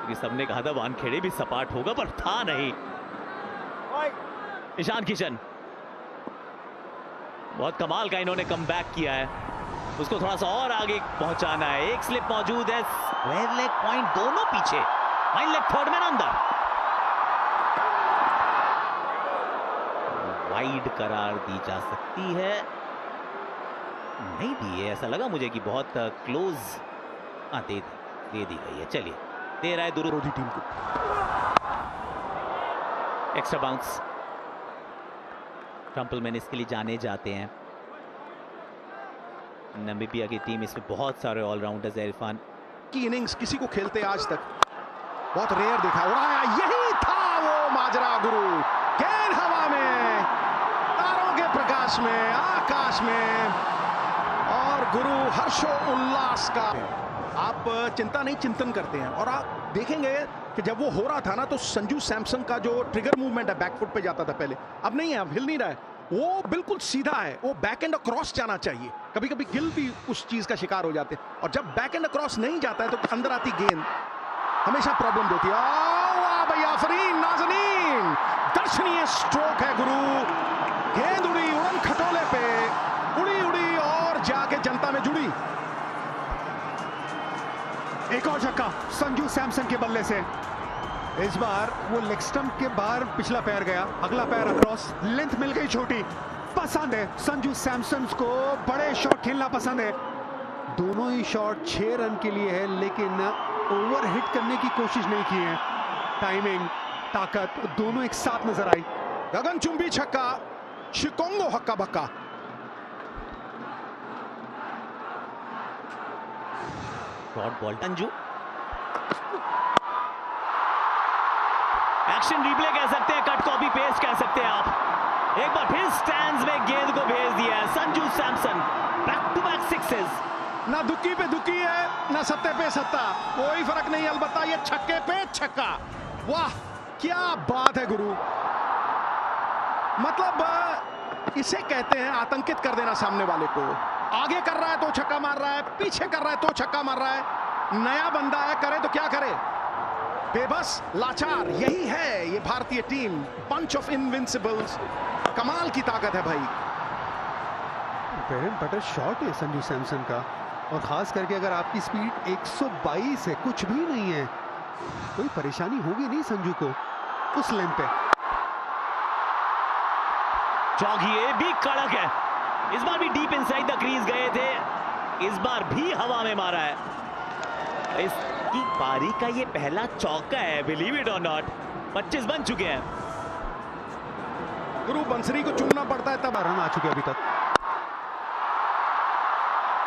क्योंकि सबने कहा था वानखेड़े भी सपाट होगा, पर था नहीं। ईशान किशन, बहुत कमाल का इन्होंने कमबैक किया है, उसको थोड़ा सा और आगे पहुंचाना है। एक स्लिप मौजूद है, स्क्वायर लेग पॉइंट दोनों पीछे, फाइन लेग थर्ड मैन अंदर, वाइड करार दी जा सकती है, नहीं दी है, ऐसा लगा मुझे कि बहुत क्लोज दे दी गई है। चलिए, दे रहा है विरोधी टीम को एक्स्ट्रा बाउंस। ट्रम्पलमैन इसके लिए जाने जाते हैं। नामीबिया की टीम, इसमें बहुत सारे ऑलराउंडर्स है। इरफान की इनिंग्स किसी को खेलते आज तक बहुत रेयर देखा, उड़ाया, यही था वो माजरा गुरु, गेंद हवा में, तारों के प्रकाश में, आकाश में, और गुरु हर्षो उल्लास का। आप चिंता नहीं, चिंतन करते हैं, और आप देखेंगे कि जब वो हो रहा था ना, तो संजू सैमसन का जो ट्रिगर मूवमेंट है, बैकफुट पे जाता था पहले, अब नहीं है, अब हिल नहीं रहा है, वो बिल्कुल सीधा है, वो बैक एंड अक्रॉस जाना चाहिए। कभी कभी गिल भी उस चीज का शिकार हो जाते हैं, और जब बैक एंड अक्रॉस नहीं जाता है तो अंदर आती गेंद हमेशा प्रॉब्लम देती है। वाह भैया, आफरीन, नाज़नीन, दर्शनीय स्ट्रोक है गुरु, गेंद उड़ी उड़न खटोले पे, उड़ी उड़ी और जाके जनता में जुड़ी। एक और छक्का संजू सैमसन के बल्ले से। इस बार वो लेग स्टंप के बाहर पिछला पैर गया, अगला पैर अक्रॉस, लेंथ मिल गई छोटी। पसंद है संजू सैमसन को, बड़े शॉट खेलना पसंद है। दोनों ही शॉट 6 रन के लिए है, लेकिन ओवर हिट करने की कोशिश नहीं की है। टाइमिंग, ताकत दोनों एक साथ नजर आई। गगनचुंबी छक्का, शिकोंगो हक्का बक्का। Shot ball Anju, action replay कह सकते हैं, कट कॉपी पेस्ट कह सकते हैं आप। एक बार फिर स्टैंड्स में गेंद को भेज दिया है Sanju Samson, back to back sixes. ना दुक्की पे दुक्की है, ना सत्ते पे सत्ता, कोई फर्क नहीं, अलबत्ता ये छक्के पे छक्का। वाह क्या बात है गुरु, मतलब इसे कहते हैं आतंकित कर देना सामने वाले को। आगे कर रहा है तो छक्का मार रहा है, पीछे कर रहा है तो छक्का मार रहा है। नया बंदा है, करे तो क्या करे, बेबस, लाचार, यही है ये भारतीय टीम, पंच ऑफ इनविंसिबल्स। कमाल की ताकत है भाई। ब्रेड एंड बटर शॉट है संजू सैमसन का, और खास करके अगर आपकी स्पीड 122 है, कुछ भी नहीं है, कोई परेशानी होगी नहीं संजू को उस लेंथ पे। चौघिए भी कड़क है, इस बार भी डीप इनसाइड द क्रीज गए थे, इस बार भी हवा में मारा है। इसकी पारी का ये पहला चौका है, बिलीव इट और नॉट। 25 बन चुके हैं। गुरु बंसरी को चूमना पड़ता है तब रन आ चुके अभी तक।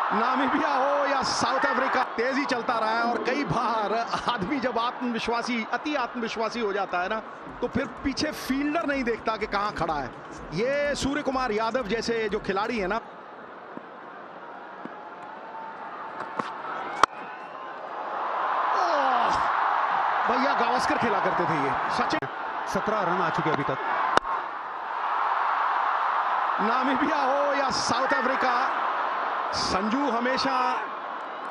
नामीबिया हो या साउथ अफ्रीका, तेजी चलता रहा है, और कई बार आदमी जब आत्मविश्वासी, अति आत्मविश्वासी हो जाता है ना, तो फिर पीछे फील्डर नहीं देखता कि कहां खड़ा है। ये सूर्य कुमार यादव जैसे जो खिलाड़ी है ना, भैया गावस्कर खेला करते थे ये, सचिन। 17 रन आ चुके अभी तक। नामीबिया हो या साउथ अफ्रीका, संजू हमेशा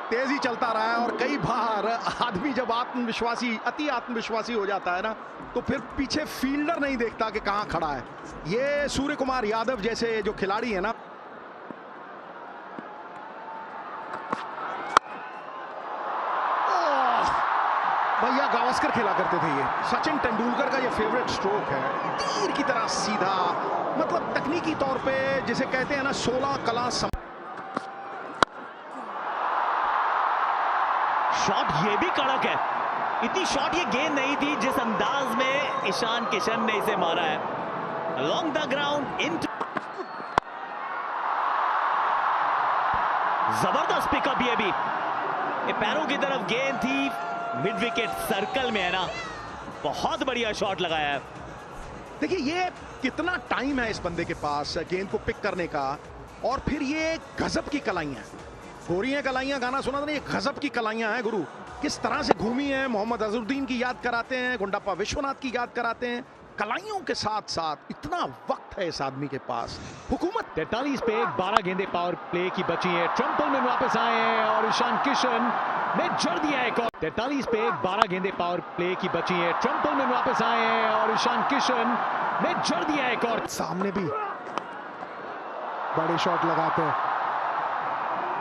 तेजी चलता रहा है, और कई बार आदमी जब आत्मविश्वासी, अति आत्मविश्वासी हो जाता है ना, तो फिर पीछे फील्डर नहीं देखता कि कहां खड़ा है। ये सूर्य कुमार यादव जैसे जो खिलाड़ी है ना, भैया गावस्कर खेला करते थे ये, सचिन तेंदुलकर का ये फेवरेट स्ट्रोक है, तीर की तरह सीधा, मतलब तकनीकी तौर पे जिसे कहते हैं ना 16 कला। शॉट ये भी कड़क है, इतनी शॉट ये गेंद नहीं थी जिस अंदाज में ईशान किशन ने इसे मारा है। अलोंग द ग्राउंड, इन जबरदस्त पिकअप ये भी, ये पैरों की तरफ गेंद थी, मिड विकेट सर्कल में है ना, बहुत बढ़िया शॉट लगाया है। देखिए ये कितना टाइम है इस बंदे के पास गेंद को पिक करने का, और फिर ये गजब की कलाइयां, गोरियां कलाइयां गाना सुना था ना, ये गजब की कलाइयां हैं गुरु। किस तरह से घूमी है, मोहम्मद अजहरुद्दीन की याद कराते हैं, गुंडाप्पा विश्वनाथ की याद कराते हैं, कलाइयों के साथ साथ इतना वक्त है इस आदमी के पास। हुकूमत 43 पे 12 गेंदें पावर प्ले की बची हैं। ट्रम्पलमैन वापस आए हैं और ईशान किशन ने जड़ दिया एक और। 43 पे 12 गेंदें पावर प्ले की बची हैं। ट्रम्पलमैन वापस आए हैं और ईशान किशन ने जड़ दिया एक और। सामने भी बड़े शॉट लगाते हैं।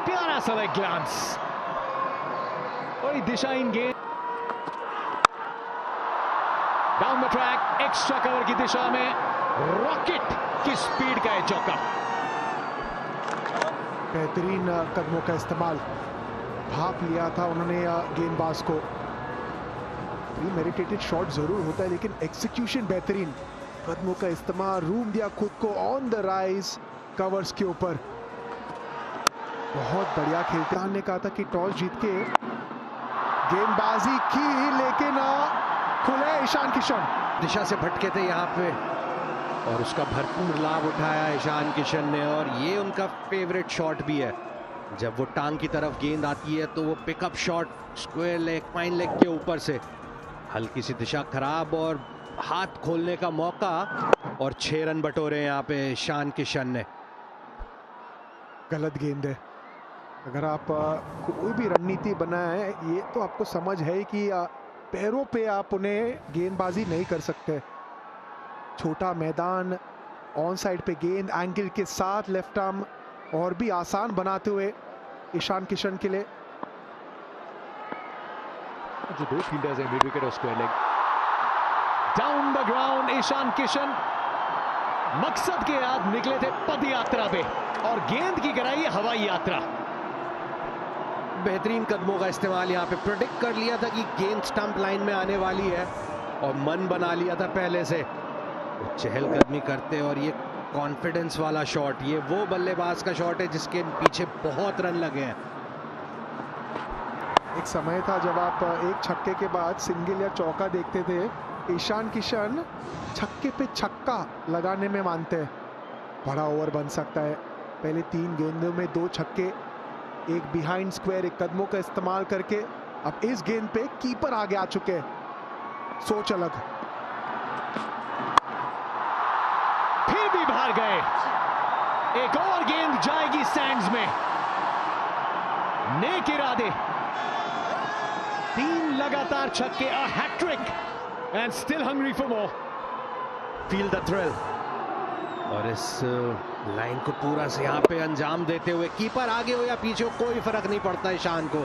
प्यारा सा एक ग्लांस, बड़ी दिशाहीन गेंद down the track, extra cover की दिशा में रॉकेट की स्पीड का है चौका। बेहतरीन कदमों का इस्तेमाल, भाप लिया था उन्होंने गेंदबाज को। प्रीमेडिटेटेड शॉट जरूर होता है लेकिन एग्जीक्यूशन बेहतरीन, कदमों का इस्तेमाल, रूम दिया खुद को ऑन द राइज कवर्स के ऊपर। बहुत बढ़िया खेलते हैं। ने कहा था कि टॉस जीत के गेंदबाजी की लेकिन खुले ईशान किशन दिशा से भटके थे यहाँ पे और उसका भरपूर लाभ उठाया ईशान किशन ने। और ये उनका फेवरेट शॉट भी है, जब वो टांग की तरफ गेंद आती है तो वो pickup shot square leg, fine leg के ऊपर से हल्की सी दिशा खराब और हाथ खोलने का मौका और 6 रन बटोरे यहाँ पे ईशान किशन ने। गलत गेंद है। अगर आप कोई भी रणनीति बनाए ये तो आपको समझ है कि पैरों पे आप उन्हें गेंदबाजी नहीं कर सकते। छोटा मैदान, ऑन साइड पे गेंद एंगल के साथ लेफ्ट आर्म और भी आसान बनाते हुए ईशान किशन के लिए। जो दो फील्डर्स हैं मिड विकेट और square leg. Down the ground Ishan Kishan मकसद के याद निकले थे पद यात्रा पे और गेंद की कराई हवाई यात्रा। बेहतरीन कदमों का इस्तेमाल, यहाँ पे प्रेडिक्ट कर लिया था कि गेंद स्टंप लाइन में आने वाली है और मन बना लिया था पहले से। चहलकदमी करते और ये कॉन्फिडेंस वाला शॉट, ये वो बल्लेबाज का शॉट है जिसके पीछे बहुत रन लगे हैं। एक समय था जब आप एक छक्के के बाद सिंगल या चौका देखते थे, ईशान किशन छक्के पे छक्का लगाने में मानते हैं। बड़ा ओवर बन सकता है। पहले 3 गेंदों में 2 छक्के, एक बिहाइंड स्क्वायर, एक कदमों का इस्तेमाल करके अब इस गेंद पे कीपर आगे आ चुके हैं। सोच अलग। फिर भी बाहर गए। एक और गेंद जाएगी सैंड्स में। नेक इरादे, 3 लगातार छक्के, a hat-trick and still hungry for more. Feel the thrill और इस लाइन को पूरा से यहाँ पे अंजाम देते हुए कीपर आगे हो या पीछे हो कोई फर्क नहीं पड़ता ईशान को,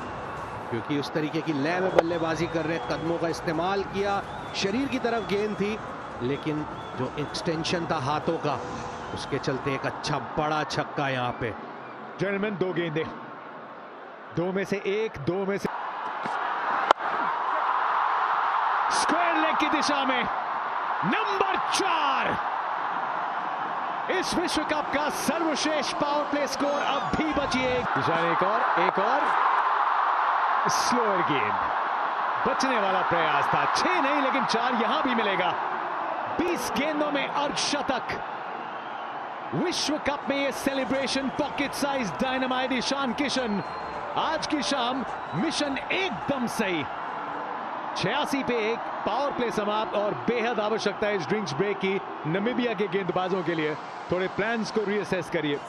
क्योंकि उस तरीके की लय में बल्लेबाजी कर रहे, कदमों का इस्तेमाल किया, शरीर की तरफ गेंद थी लेकिन जो एक्सटेंशन था हाथों का उसके चलते एक अच्छा बड़ा छक्का यहाँ पे। जेंटलमैन 2 गेंदें, 2 में से 1, 2 में से स्क्वायर लेग की दिशा में नंबर 4। इस विश्व कप का सर्वश्रेष्ठ पावर प्ले स्कोर अब भी बची है। एक और स्लोअर गेंद, बचने वाला प्रयास था। 6 नहीं लेकिन 4 यहां भी मिलेगा। 20 गेंदों में अर्धशतक। विश्व कप में ये celebration, pocket size dynamite Ishan Kishan. आज की शाम मिशन एकदम सही। 86 पे 1, पावर प्ले समाप्त और बेहद आवश्यकता है इस ड्रिंक्स ब्रेक की नामीबिया के गेंदबाजों के लिए। थोड़े प्लान्स को रीअसेस करिए।